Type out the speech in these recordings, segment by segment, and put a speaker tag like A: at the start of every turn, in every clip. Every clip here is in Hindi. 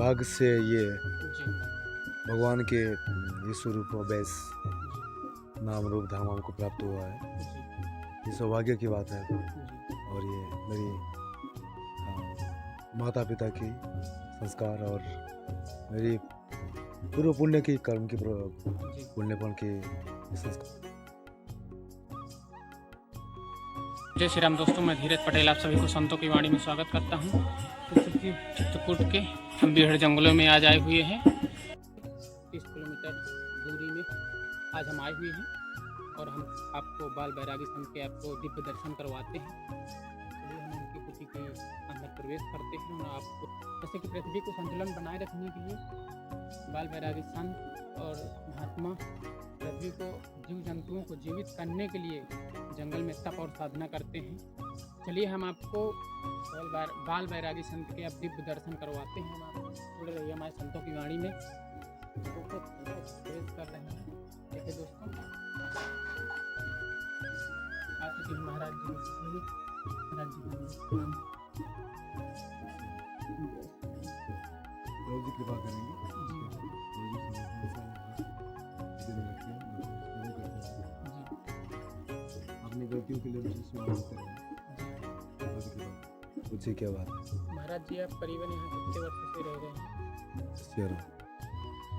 A: भाग से ये
B: जी
A: भगवान के यीशु रूप बेस
B: जी
A: नाम रूप धाम हमको प्राप्त हुआ है।
B: जी
A: ये सौभाग्य की बात है
B: जी
A: और ये मेरी माता पिता की संस्कार और मेरी पूर्व पुण्य की कर्म की
B: जी।
A: पुण्यफल की संस्कार।
B: जय श्री राम दोस्तों, मैं धीरज पटेल आप सभी को संतों की वाणी में स्वागत करता हूँ। चित्रकूट के हम बीहड़ जंगलों में आज आए हुए हैं। 30 किलोमीटर दूरी में आज हम आए हुए हैं और हम आपको बाल बैरागी संत के आपको दिव्य दर्शन करवाते हैं। चलिए हम उनकी कुटी के अंदर प्रवेश करते हैं और आपको जैसे कि पृथ्वी को संतुलन बनाए रखने के लिए बाल बैरागी संत और महात्मा पृथ्वी को जीव जंतुओं को जीवित करने के लिए जंगल में तप और साधना करते हैं। चलिए हम आपको बाल बैरागी संत के अब दिव्य दर्शन करवाते हैं। हम आप जुड़े रहिए हमारे संतों की वाणी में। प्रवेश कर रहे हैं। देखिए दोस्तों, आप जी महाराज जी महाराज जी प्रणाम।
A: प्रभु जी कृपा करेंगे। अपनी गलतियों के लिए मुझे स्वीकार करेंगे। पूछिए क्या बात है।
B: महाराज जी आप करीबन यहाँ कितने वर्षों से रह रहे हैं?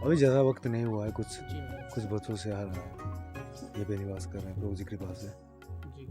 A: अभी ज़्यादा वक्त नहीं हुआ है,
B: जी
A: कुछ बच्चों से आ रहा है। ये पे निवास कर रहे हैं प्रभु जी की कृपा से।
B: जी।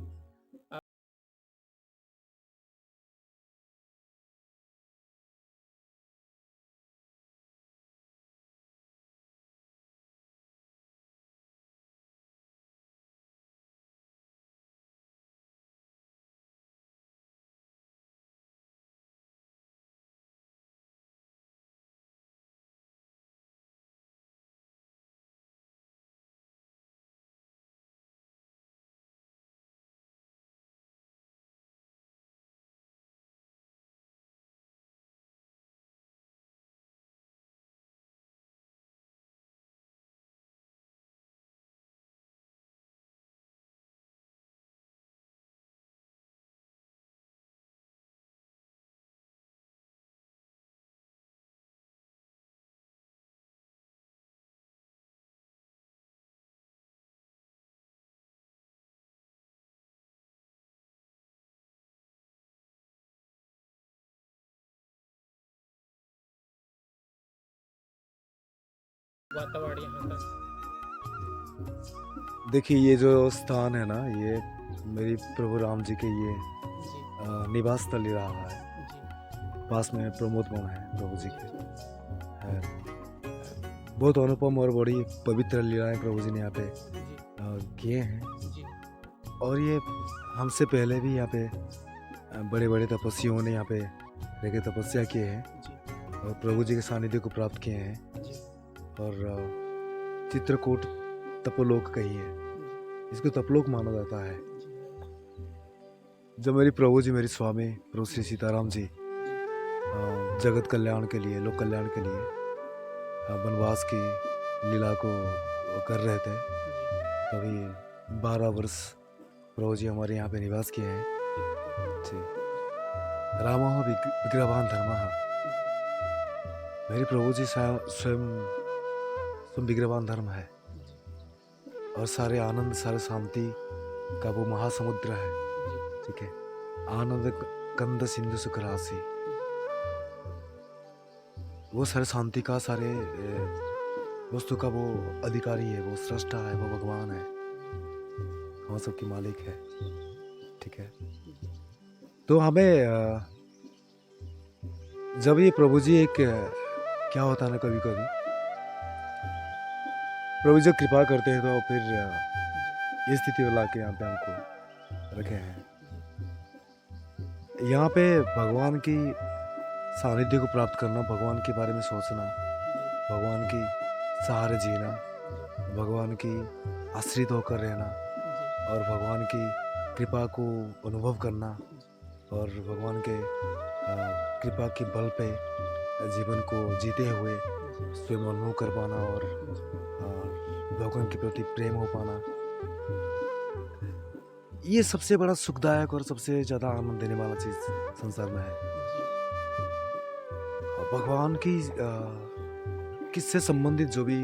B: वातावरण यहाँ का
A: देखिए ये जो स्थान है ना, ये मेरी प्रभु राम जी के ये
B: जी
A: निवास स्थल ही रहा है।
B: जी
A: पास में प्रमोद वन है प्रभु जी के है। बहुत अनुपम और बड़ी पवित्र लीलाएं प्रभु जी ने यहाँ पे
B: जी
A: किए हैं।
B: जी
A: और ये हमसे पहले भी यहाँ पे बड़े बड़े तपस्वियों ने यहाँ पे रह के तपस्या किए हैं
B: जी
A: और प्रभु जी के सानिध्य को प्राप्त किए हैं।
B: जी
A: और चित्रकूट तपोलोक कही है, इसको तपलोक माना जाता है। जब मेरी प्रभु जी, मेरी स्वामी प्रभु श्री सीताराम जी जगत कल्याण के लिए, लोक कल्याण के लिए वनवास की लीला को कर रहे थे, तभी 12 वर्ष प्रभु जी हमारे यहाँ पे निवास किए हैं। जी, रामः विग्रहवान धर्मः। मेरे प्रभु जी स्वयं विग्रहवान धर्म है और सारे आनंद, सारे शांति का वो महासमुद्र है। ठीक है, आनंद कंद सिंधु सुख राशि, वो सारे शांति का, सारे वस्तु का वो अधिकारी है, वो सृष्टा है, वो भगवान है, हम सबकी मालिक है। ठीक है, तो हमें जब ये प्रभु जी एक क्या होता है ना, कभी कभी प्रभु जी कृपा करते हैं तो फिर ये स्थिति में लाके यहाँ पे हमको रखे हैं। यहाँ पे भगवान की सानिध्य को प्राप्त करना, भगवान के बारे में सोचना, भगवान की सहारे जीना, भगवान की आश्रित होकर रहना और भगवान की कृपा को अनुभव करना और भगवान के कृपा के बल पे जीवन को जीते हुए स्वयं अनुभव कर पाना और भगवान के प्रति प्रेम हो पाना, ये सबसे बड़ा सुखदायक और सबसे ज़्यादा आनंद देने वाला चीज़ संसार में है। भगवान की किससे संबंधित जो भी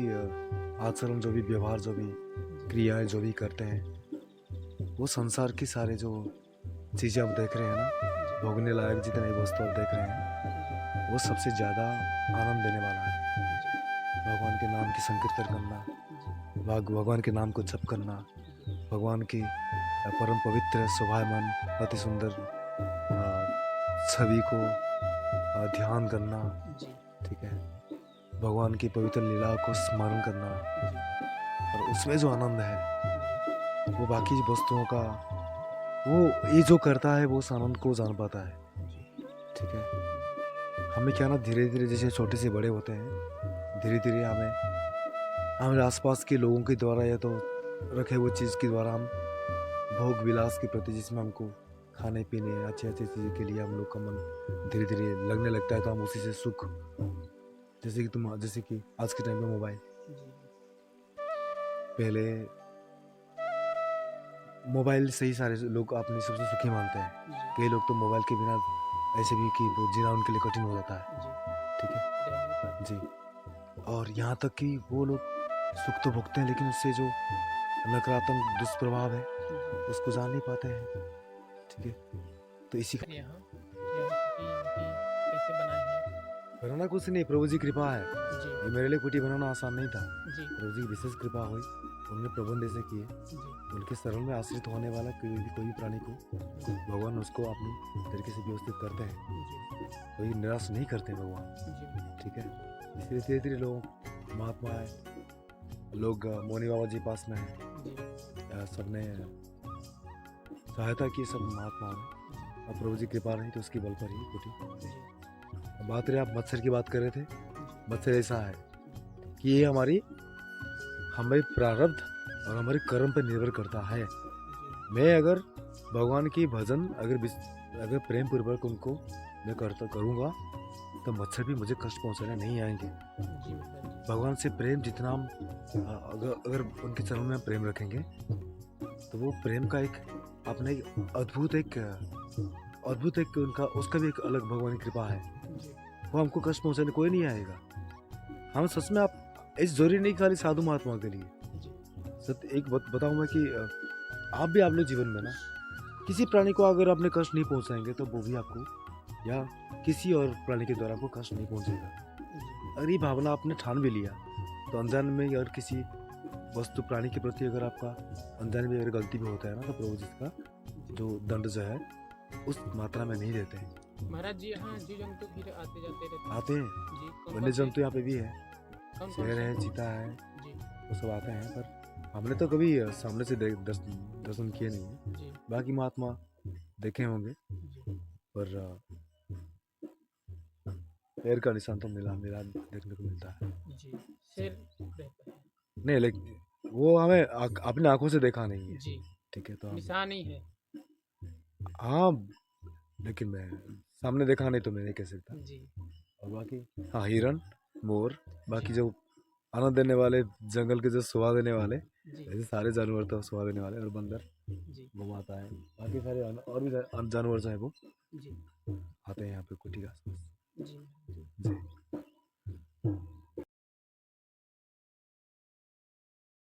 A: आचरण, जो भी व्यवहार, जो भी क्रियाएं जो भी करते हैं, वो संसार की सारे जो चीज़ें आप देख रहे हैं ना, भोगने लायक जितने वस्तु आप देख रहे हैं, वो सबसे ज़्यादा आनंद देने वाला है। भगवान के नाम की संकीर्तन करना, भगवान के नाम को जप करना, भगवान की परम पवित्र शोभायमान अति सुंदर छवि को ध्यान करना, ठीक है, भगवान की पवित्र लीला को स्मरण करना, और उसमें जो आनंद है वो बाकी वस्तुओं का, वो ये जो करता है वो उस आनंद को जान पाता है, ठीक है। हमें क्या ना, धीरे धीरे जैसे छोटे से बड़े होते हैं, धीरे धीरे हमें आसपास के लोगों के द्वारा या तो रखे हुए चीज़ के द्वारा हम भोग विलास के प्रति, जिसमें हमको खाने पीने अच्छे अच्छे चीज़ों के लिए हम लोग का मन धीरे धीरे लगने लगता है, तो हम उसी से सुख, जैसे कि आज के टाइम में मोबाइल, पहले मोबाइल से ही सारे लोग अपने सबसे सुखी मानते हैं। कई लोग तो मोबाइल के बिना ऐसे भी कि वो जीना उनके लिए कठिन हो जाता है, ठीक है जी। और यहाँ तक कि वो लोग सुख तो भोगते हैं, लेकिन उससे जो नकारात्मक दुष्प्रभाव है उसको जान नहीं पाते हैं, ठीक है। तो इसी का
B: यहाँ कैसे बनाए हैं?
A: बनाना कुछ नहीं, प्रभु जी कृपा है।
B: जी
A: ये मेरे लिए कुटी बनाना आसान नहीं था,
B: जी
A: प्रभु जी की विशेष कृपा हुई, उन्होंने प्रबंध ऐसे किए,
B: जी
A: उनके शरण में आश्रित होने वाला कोई भी प्राणी को भगवान उसको अपनी तरीके से व्यवस्थित करते हैं,
B: जी
A: कोई निराश नहीं करते हैं भगवान,
B: जी
A: ठीक है। इसलिए धीरे धीरे लोग महात्मा है, लोग मोनी बाबा जी पास में हैं,
B: जी
A: सबने सहायता की सब महात्माओं ने, और प्रभु जी कृपा रही तो उसकी बल पर ही कुटी। अब बात रही, आप मत्सर की बात कर रहे थे, मत्सर ऐसा है कि ये हमारे प्रारब्ध और हमारे कर्म पर निर्भर करता है। मैं अगर भगवान की भजन अगर प्रेम पूर्वक उनको मैं करूँगा, तो मच्छर भी मुझे कष्ट पहुँचाने नहीं आएंगे। भगवान से प्रेम जितना हम अगर उनके चरणों में हम प्रेम रखेंगे, तो वो प्रेम का एक अपना एक अद्भुत एक उनका उसका भी एक अलग भगवान की कृपा है। वो हमको कष्ट पहुँचाने कोई नहीं आएगा। हम सच में, आप इस जरूरी नहीं खाली साधु महात्मा के लिए, सत्य एक बताऊँ मैं कि आप लोग जीवन में ना किसी प्राणी को अगर आपने कष्ट नहीं पहुंचाएंगे, तो वो भी आपको या किसी और प्राणी के द्वारा आपको कष्ट नहीं पहुंचेगा। अगर ये भावना आपने ठान भी लिया, तो अनजान में अगर किसी वस्तु प्राणी के प्रति अगर आपका अनजान में अगर गलती भी होता है ना, तो प्रभु जी का जो दंड जो है उस मात्रा में नहीं देते हैं।
B: महाराज जी, यहाँ जीव जंतु फिर आते जाते रहते
A: आते हैं,
B: जी,
A: वन्य जंतु यहाँ पे भी है,
B: कौन
A: शेर है, चीता है,
B: जी
A: वो सब आते हैं, पर हमने तो कभी सामने से दर्शन किए नहीं है।
B: जी
A: बाकी महात्मा देखे होंगे,
B: जी
A: पर पैर का निशान तो मिला देखने को मिलता है।
B: जी शेर रहता है
A: नहीं, लेकिन वो हमें अपने आंखों से देखा नहीं है,
B: जी,
A: ठीक है। तो
B: निशान ही है
A: हाँ, लेकिन मैं सामने देखा नहीं तो मैं नहीं कह सकता।
B: जी
A: और बाकी हाँ, हिरन, मोर, बाकी जो आनंद देने वाले, जंगल के जो सुहा देने वाले,
B: जी
A: ऐसे सारे जानवर तो सुहा देने वाले, और बंदर
B: जी
A: वो आता है, बाकी सारे और भी जानवर जो है वो
B: जी
A: आते हैं यहाँ पे कुटी के आसपास
B: जी
A: जी।